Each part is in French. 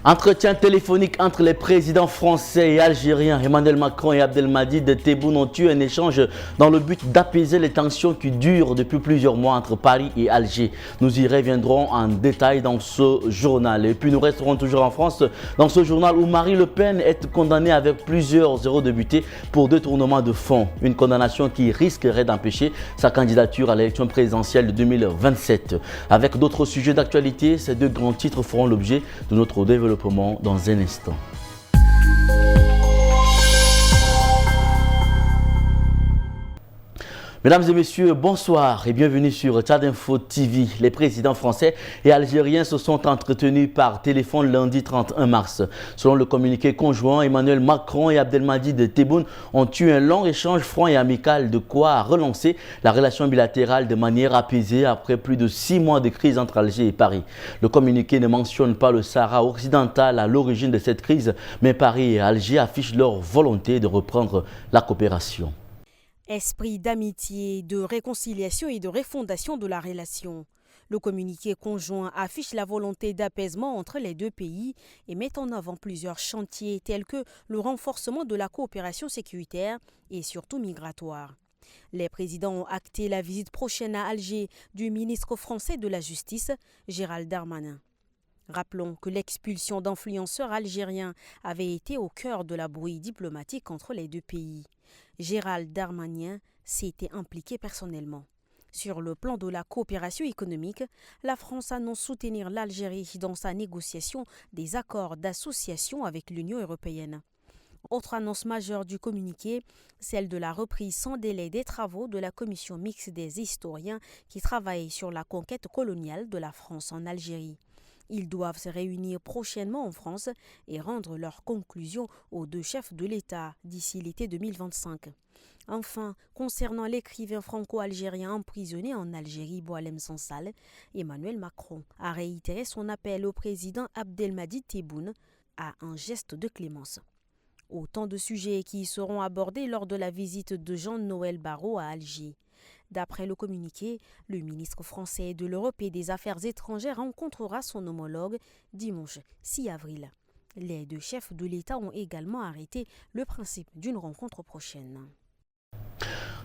Entretien téléphonique entre les présidents français et algériens Emmanuel Macron et Abdelmadjid Tebboune ont eu un échange dans le but d'apaiser les tensions qui durent depuis plusieurs mois entre Paris et Alger. Nous y reviendrons en détail dans ce journal. Et puis nous resterons toujours en France dans ce journal où Marine Le Pen est condamnée avec plusieurs eurodéputés pour détournement de fonds. Une condamnation qui risquerait d'empêcher sa candidature à l'élection présidentielle de 2027. Avec d'autres sujets d'actualité, ces deux grands titres feront l'objet de notre développement dans un instant. Mesdames et messieurs, bonsoir et bienvenue sur Tchad Info TV. Les présidents français et algériens se sont entretenus par téléphone lundi 31 mars. Selon le communiqué conjoint, Emmanuel Macron et Abdelmadjid Tebboune ont eu un long échange franc et amical, de quoi relancer la relation bilatérale de manière apaisée après plus de 6 mois de crise entre Alger et Paris. Le communiqué ne mentionne pas le Sahara occidental à l'origine de cette crise, mais Paris et Alger affichent leur volonté de reprendre la coopération. Esprit d'amitié, de réconciliation et de refondation de la relation. Le communiqué conjoint affiche la volonté d'apaisement entre les deux pays et met en avant plusieurs chantiers tels que le renforcement de la coopération sécuritaire et surtout migratoire. Les présidents ont acté la visite prochaine à Alger du ministre français de la Justice, Gérald Darmanin. Rappelons que l'expulsion d'influenceurs algériens avait été au cœur de la brouille diplomatique entre les deux pays. Gérald Darmanin s'était impliqué personnellement. Sur le plan de la coopération économique, la France annonce soutenir l'Algérie dans sa négociation des accords d'association avec l'Union européenne. Autre annonce majeure du communiqué, celle de la reprise sans délai des travaux de la commission mixte des historiens qui travaillent sur la conquête coloniale de la France en Algérie. Ils doivent se réunir prochainement en France et rendre leurs conclusions aux deux chefs de l'État d'ici l'été 2025. Enfin, concernant l'écrivain franco-algérien emprisonné en Algérie, Boualem Sansal, Emmanuel Macron a réitéré son appel au président Abdelmadjid Tebboune à un geste de clémence. Autant de sujets qui seront abordés lors de la visite de Jean-Noël Barrot à Alger. D'après le communiqué, le ministre français de l'Europe et des Affaires étrangères rencontrera son homologue dimanche 6 avril. Les deux chefs de l'État ont également arrêté le principe d'une rencontre prochaine.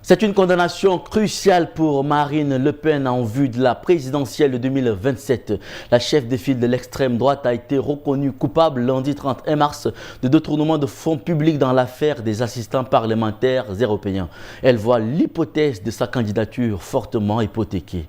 C'est une condamnation cruciale pour Marine Le Pen en vue de la présidentielle de 2027. La chef de file de l'extrême droite a été reconnue coupable lundi 31 mars de détournement de fonds publics dans l'affaire des assistants parlementaires européens. Elle voit l'hypothèse de sa candidature fortement hypothéquée.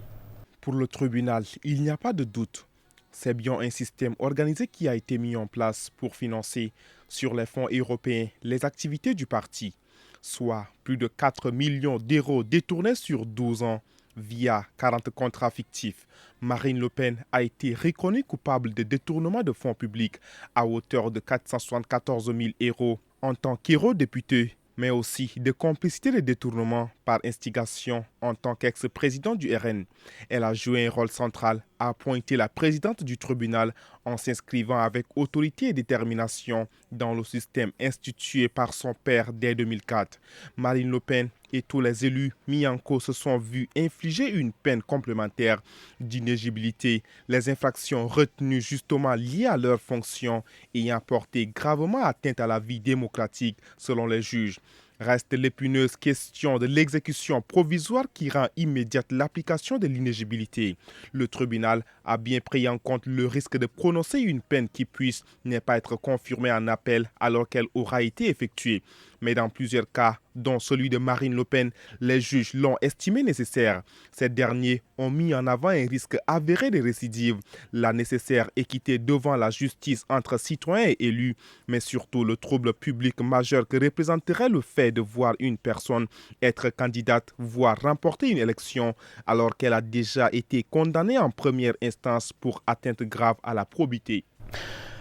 Pour le tribunal, il n'y a pas de doute. C'est bien un système organisé qui a été mis en place pour financer sur les fonds européens les activités du parti, soit plus de 4 millions d'euros détournés sur 12 ans via 40 contrats fictifs. Marine Le Pen a été reconnue coupable de détournement de fonds publics à hauteur de 474 000 euros en tant qu'eurodéputée, mais aussi de complicité de détournement par instigation en tant qu'ex-président du RN. Elle a joué un rôle central à appointer la présidente du tribunal en s'inscrivant avec autorité et détermination dans le système institué par son père dès 2004. Marine Le Pen et tous les élus mis en cause se sont vus infliger une peine complémentaire d'inéligibilité. Les infractions retenues justement liées à leurs fonctions ayant porté gravement atteinte à la vie démocratique selon les juges. Reste l'épineuse question de l'exécution provisoire qui rend immédiate l'application de l'inéligibilité. Le tribunal a bien pris en compte le risque de prononcer une peine qui puisse ne pas être confirmée en appel alors qu'elle aura été effectuée. Mais dans plusieurs cas, dont celui de Marine Le Pen, les juges l'ont estimé nécessaire. Ces derniers ont mis en avant un risque avéré de récidive, la nécessaire équité devant la justice entre citoyens et élus, mais surtout le trouble public majeur que représenterait le fait de voir une personne être candidate, voire remporter une élection, alors qu'elle a déjà été condamnée en première instance pour atteinte grave à la probité.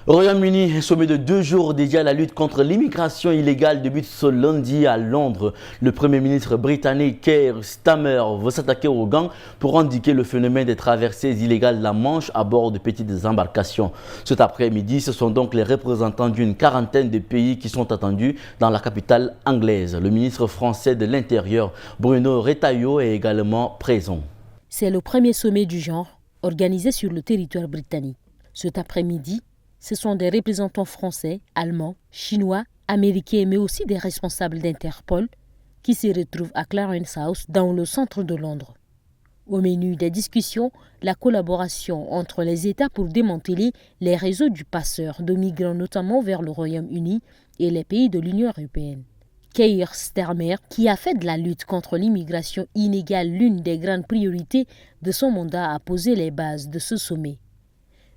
Au Royaume-Uni, un sommet de 2 jours dédié à la lutte contre l'immigration illégale débute ce lundi à Londres. Le Premier ministre britannique Keir Starmer veut s'attaquer aux gangs pour endiguer le phénomène des traversées illégales de la Manche à bord de petites embarcations. Cet après-midi, ce sont donc les représentants d'une quarantaine de pays qui sont attendus dans la capitale anglaise. Le ministre français de l'Intérieur, Bruno Retailleau, est également présent. C'est le premier sommet du genre organisé sur le territoire britannique. Cet après-midi, Ce sont des représentants français, allemands, chinois, américains, mais aussi des responsables d'Interpol qui se retrouvent à Clarence House, dans le centre de Londres. Au menu des discussions, la collaboration entre les États pour démanteler les réseaux du passeur de migrants, notamment vers le Royaume-Uni et les pays de l'Union européenne. Keir Starmer, qui a fait de la lutte contre l'immigration illégale l'une des grandes priorités de son mandat, a posé les bases de ce sommet.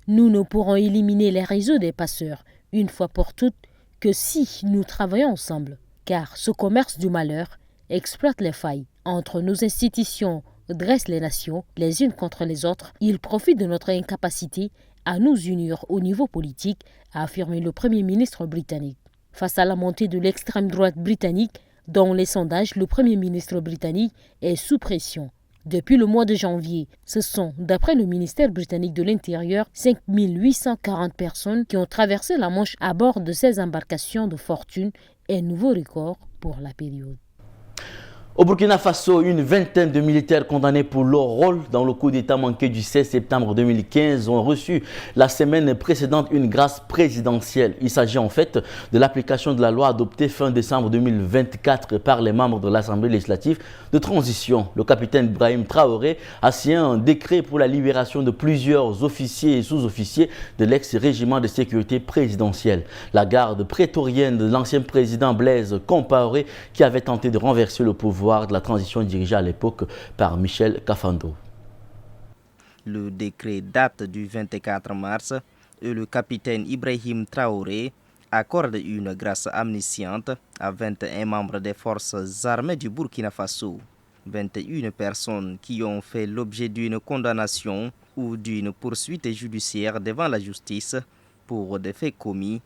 Nous ne pourrons éliminer les réseaux des passeurs, une fois pour toutes, que si nous travaillons ensemble, car ce commerce du malheur exploite les failles entre nos institutions, dresse les nations les unes contre les autres. Il profite de notre incapacité à nous unir au niveau politique, a affirmé le Premier ministre britannique. Face à la montée de l'extrême droite britannique, dans les sondages, le Premier ministre britannique est sous pression. Depuis le mois de janvier, ce sont, d'après le ministère britannique de l'Intérieur, 5 840 personnes qui ont traversé la Manche à bord de ces embarcations de fortune, un nouveau record pour la période. Au Burkina Faso, une vingtaine de militaires condamnés pour leur rôle dans le coup d'État manqué du 16 septembre 2015 ont reçu la semaine précédente une grâce présidentielle. Il s'agit en fait de l'application de la loi adoptée fin décembre 2024 par les membres de l'Assemblée législative de transition. Le capitaine Brahim Traoré a signé un décret pour la libération de plusieurs officiers et sous-officiers de l'ex-régiment de sécurité présidentielle. La garde prétorienne de l'ancien président Blaise Compaoré, qui avait tenté de renverser le pouvoir de la transition dirigée à l'époque par Michel Kafando. Le décret date du 24 mars et le capitaine Ibrahim Traoré accorde une grâce amnistiante à 21 membres des forces armées du Burkina Faso. 21 personnes qui ont fait l'objet d'une condamnation ou d'une poursuite judiciaire devant la justice pour des faits commis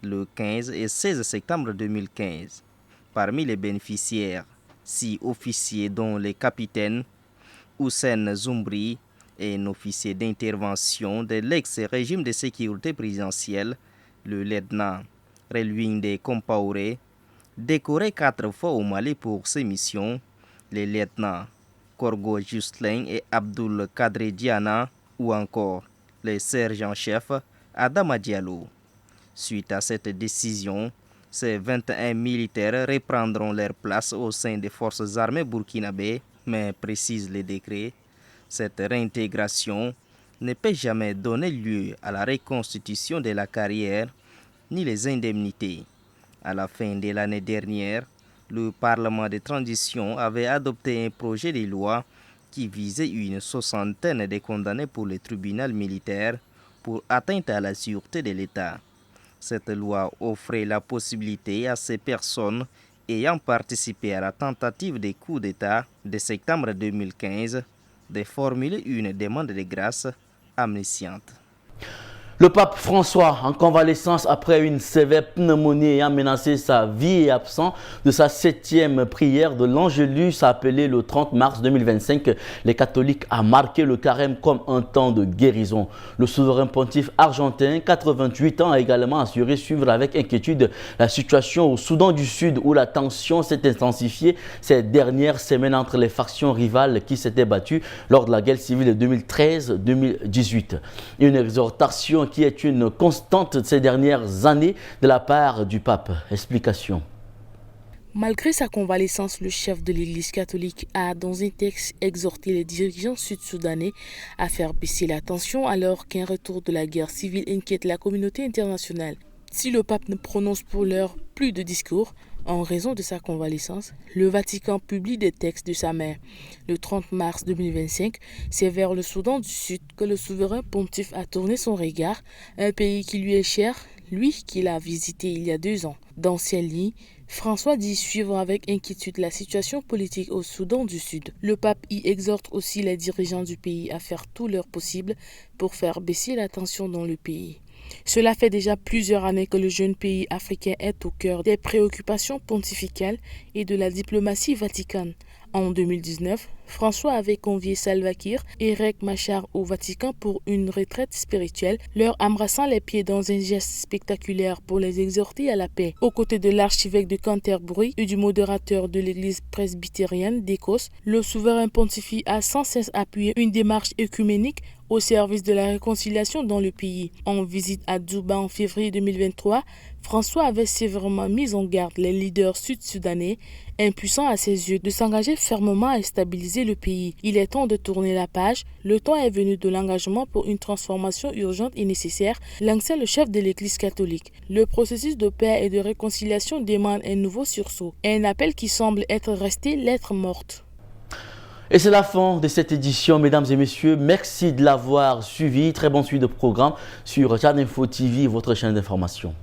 le 15 et 16 septembre 2015. Parmi les bénéficiaires, 6 officiers dont les capitaines Houssen Zoumbri et un officier d'intervention de l'ex-régime de sécurité présidentielle, le lieutenant Relwinde Compaoré, décoré 4 fois au Mali pour ses missions, les lieutenants Korgo Justlin et Abdul Kadri Diana ou encore le sergent-chef Adama Diallo. Suite à cette décision, ces 21 militaires reprendront leur place au sein des forces armées burkinabées, mais précise le décret, cette réintégration ne peut jamais donner lieu à la reconstitution de la carrière ni les indemnités. À la fin de l'année dernière, le Parlement de transition avait adopté un projet de loi qui visait une soixantaine de condamnés pour le tribunal militaire pour atteinte à la sûreté de l'État. Cette loi offrait la possibilité à ces personnes ayant participé à la tentative de coup d'État de septembre 2015 de formuler une demande de grâce amnistiante. Le pape François, en convalescence après une sévère pneumonie ayant menacé sa vie, est absent de sa 7e prière de l'Angélus appelée le 30 mars 2025. Les catholiques ont marqué le carême comme un temps de guérison. Le souverain pontife argentin, 88 ans, a également assuré suivre avec inquiétude la situation au Soudan du Sud où la tension s'est intensifiée ces dernières semaines entre les factions rivales qui s'étaient battues lors de la guerre civile de 2013-2018. Une exhortation qui est une constante ces dernières années de la part du pape. Explication. Malgré sa convalescence, le chef de l'Église catholique a, dans un texte, exhorté les dirigeants sud-soudanais à faire baisser la tension alors qu'un retour de la guerre civile inquiète la communauté internationale. Si le pape ne prononce pour l'heure plus de discours, en raison de sa convalescence, le Vatican publie des textes de sa mère. Le 30 mars 2025, c'est vers le Soudan du Sud que le souverain pontife a tourné son regard, un pays qui lui est cher, lui qui l'a visité il y a 2 ans. Dans ses lignes, François dit suivre avec inquiétude la situation politique au Soudan du Sud. Le pape y exhorte aussi les dirigeants du pays à faire tout leur possible pour faire baisser la tension dans le pays. Cela fait déjà plusieurs années que le jeune pays africain est au cœur des préoccupations pontificales et de la diplomatie vaticane. En 2019, François avait convié Salva Kiir et Riek Machar au Vatican pour une retraite spirituelle, leur embrassant les pieds dans un geste spectaculaire pour les exhorter à la paix. Aux côtés de l'archevêque de Canterbury et du modérateur de l'église presbytérienne d'Écosse, le souverain pontifie a sans cesse appuyé une démarche œcuménique au service de la réconciliation dans le pays. En visite à Djouba en février 2023, François avait sévèrement mis en garde les leaders sud-soudanais, impuissants à ses yeux, de s'engager fermement à stabiliser le pays. Il est temps de tourner la page. Le temps est venu de l'engagement pour une transformation urgente et nécessaire, lançait le chef de l'Église catholique. Le processus de paix et de réconciliation demande un nouveau sursaut, un appel qui semble être resté lettre morte. Et c'est la fin de cette édition, mesdames et messieurs. Merci de l'avoir suivi. Très bonne suite de programme sur Channel Info TV, votre chaîne d'information.